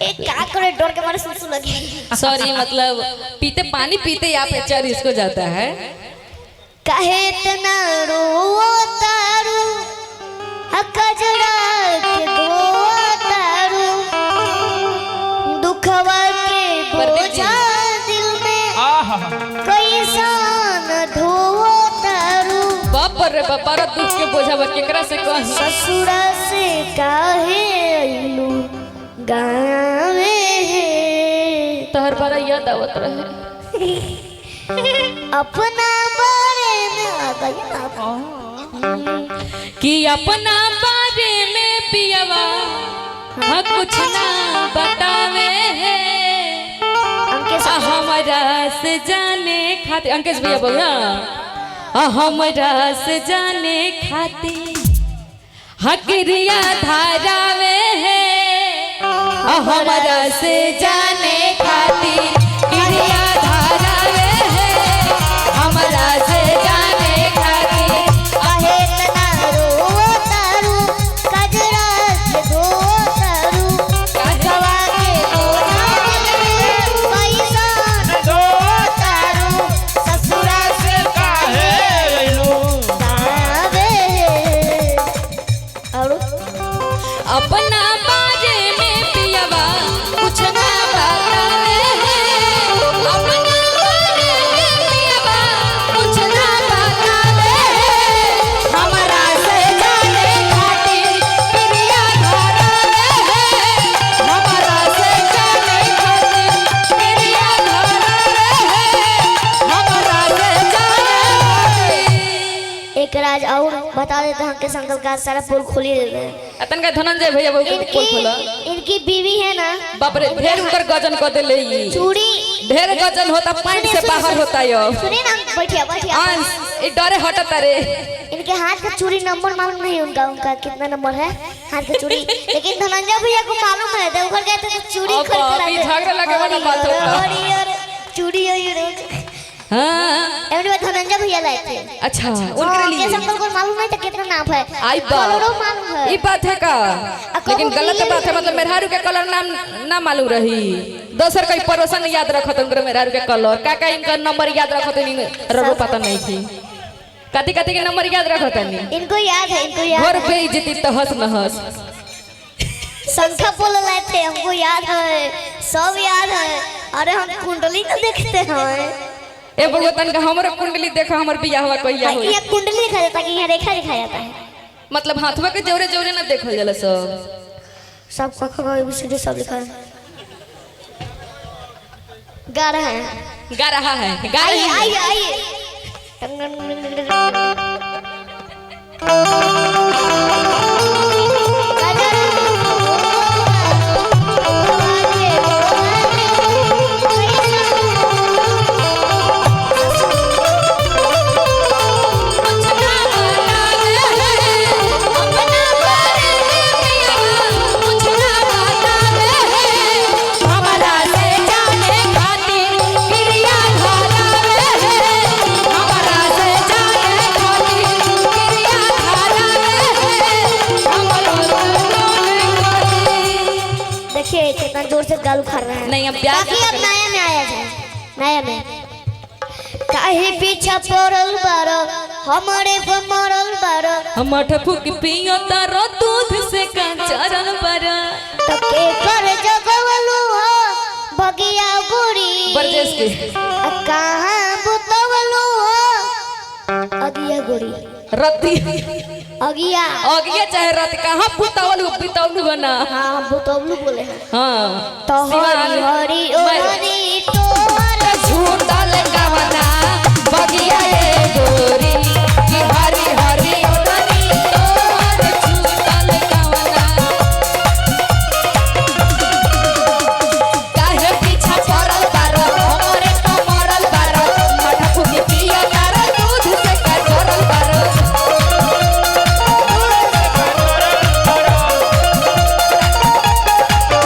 एक क्या करे डर के मारे सुसु लगी। सॉरी मतलब पीते पानी पीते या पे चर इसको जाता है। कहे तना रो तारू हकजड़ा के गो तारू दुखवा के बोझा दिल में कैसन धो तारू। बाप रे बाप रे दुख के बोझा बा केकरा से कह। ससुरा से काहे अइलू गावे तोहर बारा याद आवत रहे। अपना बारे में आ गई कि अपना बारे में पियवा हाँ कुछ ना बतावे है हमारा से जाने खाते। अंकेश भैया बोल हमारा से जाने खाते हकरिया धारावे है हमारा से जाने खाती क्रिया धारावे है हमारा से जाने खाती। कहे तना रो तारू कजरा के धो तारू गवा के बोझा कैसन धो तारू। ससुरा से काहे अइलू गावे और अपना बारे में पियवा कुछ ना बतावे है अपना बारे में पियवा कुछ ना बतावे है हमारा से जाने खातिर क्रिया धारावे है हमारा से जाने खातिर क्रिया धारावे है हमारा से जाने। एक राज और बता देते हैं कि संकल का सारा पोल खोली दे रहे हैं। अतन का धनंजय भैया बहुत पोल खोला। इनकी बीवी है ना बाप रे ढेर उनकर गजन कर दे ले चूड़ी ढेर गजन होता पैंट से बाहर होता यो। सुनिए ना बैठिया बैठिया अंश ये डरे हटता रे। इनके हाथ का चूड़ी नंबर मालूम नहीं उनका उनका कितना नंबर है हाथ का चूड़ी। लेकिन धनंजय भैया को मालूम है तो उधर गए थे तो चूड़ी अब खरीद अभी झगड़ा लगे वाला बात होता। और यार चूड़ी और हां एवरी बात धनंजय भैया लाए थे। अच्छा उनके लिए के संकल को मालूम है तो कितना नाप है आई कलरों बात मालूम है। ये बात है का लेकिन गलत बात है मतलब मेहरारू के कलर नाम ना मालूम रही दोसर कोई पड़ोसन याद रखत उनकर मेहरारू के कलर काका इनका नंबर याद रखत नहीं ररो पता नहीं थी कति कति के नंबर याद रखत नहीं इनको याद है इनको याद घर है। बेइज्जती तो हंस न हंस संख्या बोल रहे थे हमको याद है सब याद है। अरे हम कुंडली तो देखते हैं ए भगवतन का हमर कुंडली देखा हमर बियाह हुआ कहिया होई ये कुंडली दिखा जाता है कि यहाँ रेखा दिखाया जाता है। मतलब हाथवा के जोरे जोरे ना देखल जाला सब सब कखा एबीसीडी सब लिखा है गा रहा है गा रहा है गा आइए रही है। आइए देखिए कितना जोर से गाल उखाड़ रहा है। नहीं अब प्यार ताकि अब नया में आया जाए नया में काहे पीछा पड़ल बारो हमारे पे मरल बारो हमठ फुक पियो तारो दूध से कंचरल पर तो के कर जगवलू हो बगिया गुड़ी बरजेस के कहाँ बुतवलू हो अगिया गुड़ी रति अगिया अगिया चाहे रति कहां पुतावल पितौलू बना हाँ हम बुतवलू बोले हैं हां तो हरी हरी ओ हरी तोर झूठल गवना बगिया ए गोरी की हरी हरी ओदनी तोर झूठल गवना काहे पीछा पड़ल बारो हमरे तो मरल बारो मठ फुकी पिया तारो दूध से कचरल बारो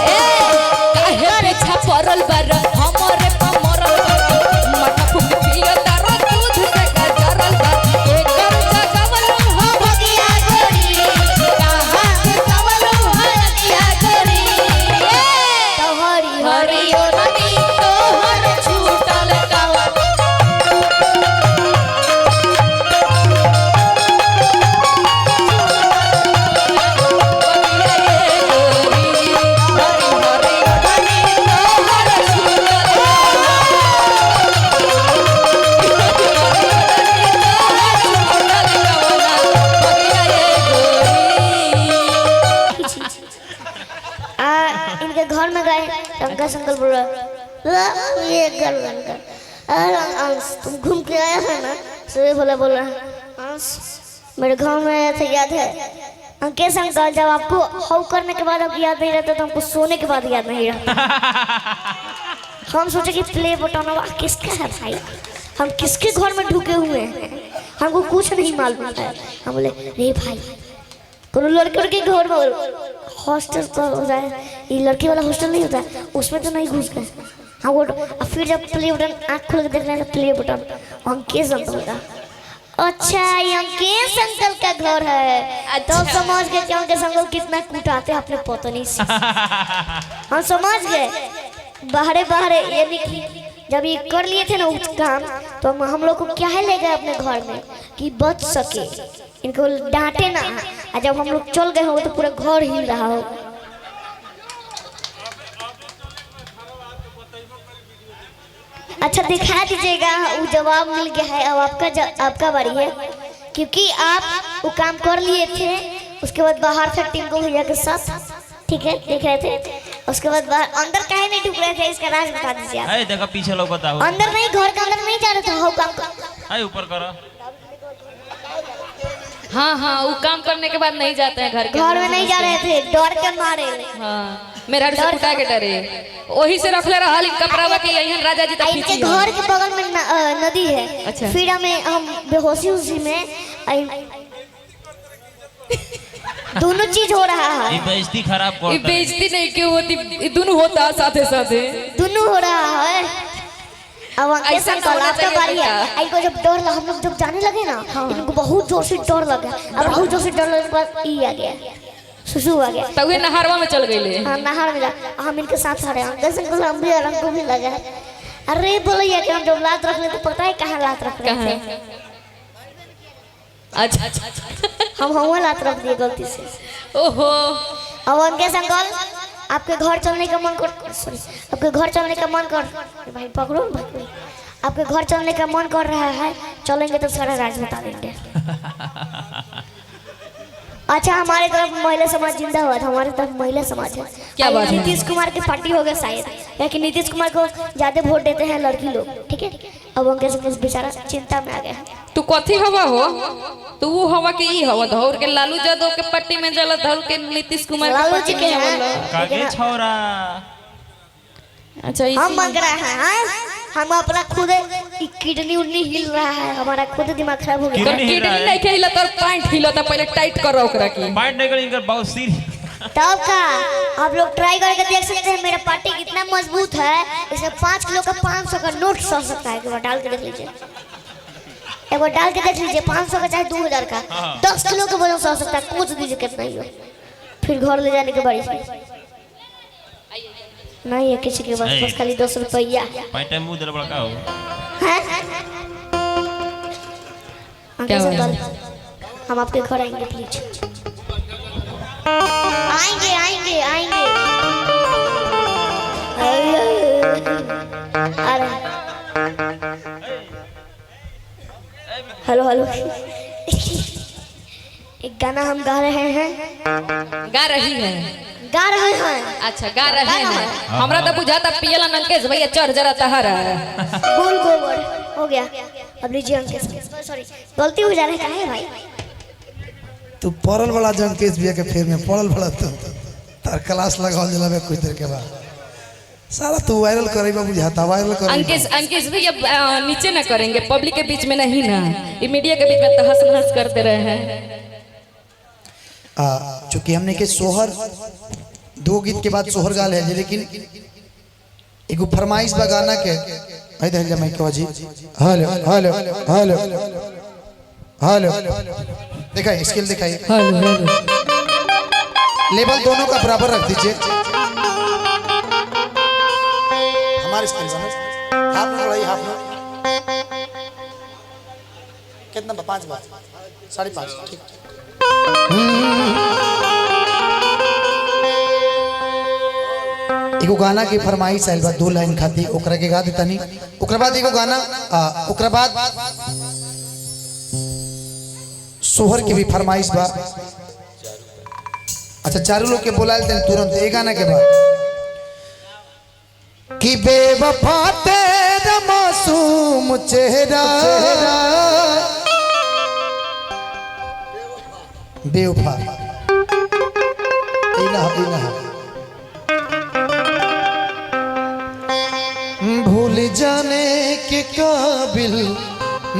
ए काहे पीछा पड़ल बारो हमरे उनके घर में गए, अंकल अंकल बोल रहा ये घर अंकल, अरे अंश तुम घूम के आया है ना? सुबह बोला अंश मेरे घर में आया था, याद है? अंकेश अंकल जब आपको हाउ करने के बाद आपको याद नहीं रहता तो हमको सोने के बाद याद नहीं रहता। हम सोचे कि प्ले बटन किसका है भाई, हम किसके घर में ढुके हुए हैं, हमको कुछ नहीं मालूम है। हम बोले रे भाई कोनो लड़के के घर में हॉस्टल तो होता है, ये लड़की वाला हॉस्टल नहीं होता है, उसमें तो नहीं घुस गए हम वो। फिर जब प्ले बटन आँख खोल के देखना है प्ले बटन अंकेश अंकल का, अच्छा ये अंकेश अंकल का घर है। तो समझ गए कि अंकेश अंकल कितना कुटाते हैं अपने पत्नी से। हम समझ गए बाहर ये निकली जब ये कर लिए थे ना उस काम, तो हम लोग को क्या है ले गए अपने घर में कि बच सके, इनको डांटे ना। और जब हम लोग चल गए हो तो पूरा घर हिल रहा हो। अच्छा दिखा दीजिएगा, वो जवाब मिल गया है। अब आपका बारी है, क्योंकि आप वो काम कर लिए थे। उसके बाद बाहर से टिंकू भैया के साथ, ठीक है, देख रहे थे। उसके बाद बाहर अंदर काहे नहीं ढुक रहे थे, इसका राज बता दीजिए आप। अरे देखो पीछे लोग बताओ, अंदर नहीं, घर के अंदर नहीं जा रहे थे। हो काम अरे ऊपर करो। हाँ हाँ, वो काम करने के बाद नहीं जाते हैं घर में नहीं जा रहे थे, डर के मारे। हाँ, मेरा से कुटा के डरे, वही से रख ले रहा इन कपड़ावा के यही राजा जी तक इनके घर के बगल में नदी है। अच्छा। फिर हम बेहोशी उसी में दोनों चीज हो रहा है। ये बेइज्जती खराब कर, ये बेइज्जती नहीं क्यों होती, दोनों होता है साथे साथे, दोनों हो रहा है। अब अंकेश अंकल आपका बारी है। इनको जब डर लगा, हम लोग जब जाने लगे ना, इनको बहुत जोर से डर लगा। अब बहुत जोर से डर लगने के बाद ई आ गया, सुसु आ गया, तब वे नहरवा में चल गए। हाँ नहर में हम इनके साथ खड़े हैं। अंकेश अंकल हम भी और हमको भी लगा है। अरे बोलिए कि हम जब लात रख ले तो पता है कहाँ लात रख रहे थे। अच्छा, हम लात रख दिए गलती से। ओहो, अब अंकेश अंकल आपके घर चलने का मन कर, सॉरी, आपके घर चलने का मन कर, भाई पकड़ो भाई, आपके घर चलने का मन कर रहा है, चलेंगे तो सारा राज बता देंगे। अच्छा हमारे तरफ महिला समाज जिंदा हुआ था, हमारे तरफ महिला समाज है। क्या बात है? नीतीश कुमार की पार्टी हो गया शायद, क्योंकि नीतीश कुमार को ज्यादा वोट देते हैं लड़की लोग, ठीक है। अब अंकेश अंकल बेचारा चिंता में आ गया है। तू कथी हवा हो, तू वो हवा के ई हवा धौर के लालू यादव के पट्टी में जला, धौर के नीतीश कुमार के लालू पट्टी जी के में हैं। जला। कागे छोरा। अच्छा हम मंग रहे हैं, हम अपना खुद किडनी उडनी हिल रहा है, हमारा खुद दिमाग खराब हो गया। किडनी हिल रहा है? नहीं खेला तो पैंट हिलता, पहले टाइट करो ओकरा की। माइंड नहीं करेंगे बहुत सीर। तब का आप लोग ट्राई करके देख सकते हैं मेरा पार्टी कितना मजबूत है। इसमें 5 किलो का 500 का नोट सह सकता है। एक बार डाल के देख लीजिए, एक बार डाल के देख लीजिए। 500 का चाहे 2000 का 10 किलो का वजन सह सकता है। पूछ दीजिए कितना ही हो, फिर घर ले जाने के बारी नहीं है किसी के पास, बस खाली 10 रुपया पैंटे मुंह दे बड़का हो। अंकेश अंकल हम आपके घर आएंगे प्लीज, आएंगे आएंगे आएंगे। अरे हेलो हेलो, एक गाना हम गा रहे हैं। गा रही है, गा रहे हैं। अच्छा गा रहे हैं। हमरा तो बुझाता पियला अंकेश भैया चढ़ जरा तहरा बोल गोबर हो गया। अब लीजिए अंकेश, सॉरी गलती हो जा रही है भाई। तू पड़ल वाला अंकेश भैया के फेर में पड़ल वाला, तू तार क्लास लगाओ जला में कुछ देर के बाद सारा तू वायरल करेगा, बुझाता वायरल कर। अंकेश भैया नीचे ना करेंगे, पब्लिक के बीच में नहीं ना, ये मीडिया के बीच में तहस नहस करते रहे हैं। चूंकि हमने के सोहर 2 गीत के बाद सोहर गाल है, लेकिन एगो फरमाइश बा गाना के इधर जमा के जी। हेलो हेलो हेलो हेलो, दिखाइए स्किल दिखाइए। हेलो हेलो, लेवल दोनों का बराबर रख दीजिए। हमारे स्किल समझ हाफ में बढ़ाइए, हाफ में कितना 5 बार 5.5 ठीक। एगो गाना की फरमाइश आइल बा 2 लाइन खाती, ओकरा के गा देता नहीं। ओकरा बाद एगो गाना, ओकरा बाद सोहर की भी फरमाइश बा। अच्छा चारों लोग के बोला तुरंत एक गाना के बाद कि बेवफा तेरा मासूम चेहरा बेवफा भूल जाने के काबिल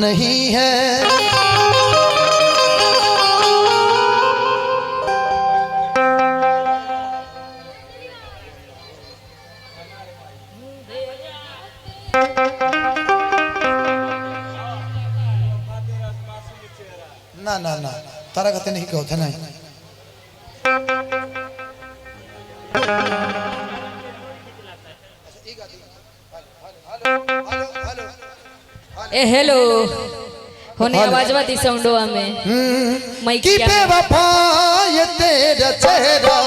नहीं है। ना ना ना तारा कहते नहीं कहो था नहीं। ए हेलो होने आवाजवा दी साउंडवा में माइक कि क्या बेवफा ये तेरा चेहरा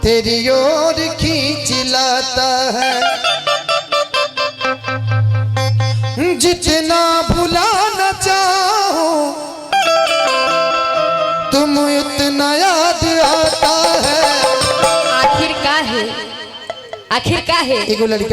तेरी ओर खींच लाता है। जितना भुलाना चाहो तुम उतना याद आता है। आखिर का है एगो लड़का